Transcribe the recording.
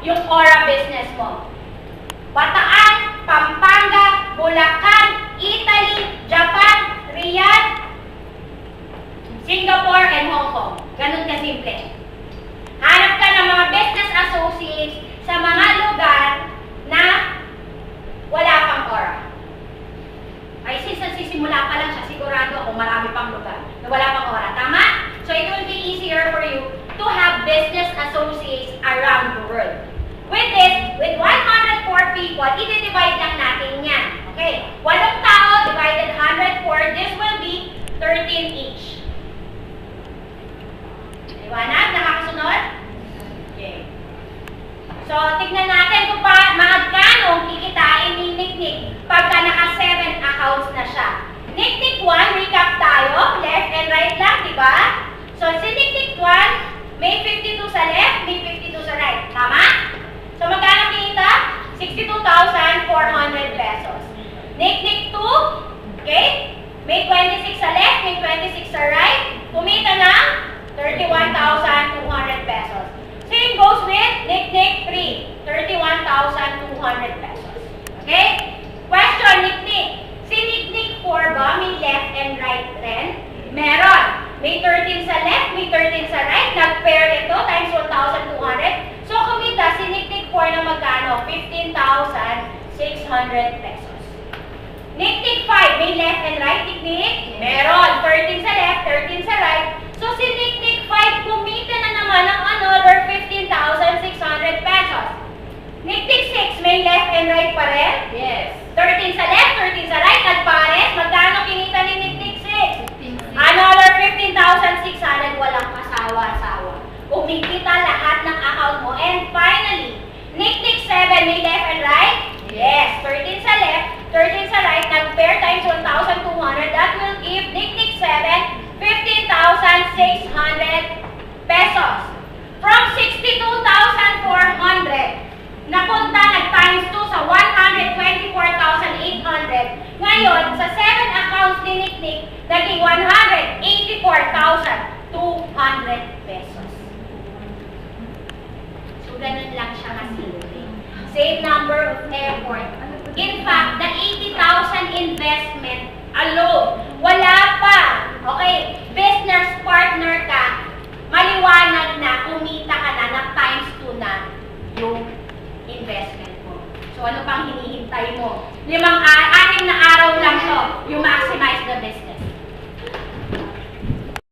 yung Aura business mo. Bataan, Pampanga, Bulacan, Italy, Japan, Riyadh, Singapore, and Hong Kong. Ganun kasimple. Hanap ka ng mga business associates sa mga lugar na wala pang Aura. Ay, since nagsisimula pa lang siya, sigurado ako marami pang lugar na wala pang Aura. Tama? So it will be easier for you to have business associates around the world. With this, with 104 people, i-divide lang natin yan. Okay? 8 tao divided 104, this will be 13 each. Liwanag? Nakakasunod? Okay. So, tignan natin kung magkano kikitain ni Nick pagka naka 7 accounts na siya. Nick 1, recap tayo. Left and right lang, di ba? So, si Nick 1, may 52 sa left, may 52 sa right. Tama? So, magkano kita? 62,400 pesos. Nick 2, okay? May 26 sa left, may 26 sa right. Kumita ng 31,200 pesos. Same goes with Nick 3, 31,200 pesos. Okay? Question, Nick. Si Nick 4 ba may left and right rin? Meron. May 13 sa left, may 13 sa right. Nag-pair ito times 1,200. So, kumita si Nick 4 na magkano? 15,600 pesos. Nick 5, may left and right, Nick? Meron. 13 sa left, 13 sa right. So, si Nick 5, kumita na naman ng another 15,600 pesos. Nick 6, may left and right pa rin? Yes. 13 sa left, 13 sa right, nagpares. Magkano kinita ni Nick 6? Another 15,600, walang kasawa-sawa. Kumikita lahat ng account mo. And finally, Nick 7, may left and right? Yes. 13 sa left, 13 sa right, nag-pair times 1,200. That will give Nick 7, 15,600 pesos. From 62,400, napunta nag-times 2 sa 124,800. Ngayon, sa 7 accounts ni Nick, naging 184,200 pesos. So, ganun lang siya kasimple. Same number of effort. In fact, the 80,000 investment alone, wala pa. Okay, business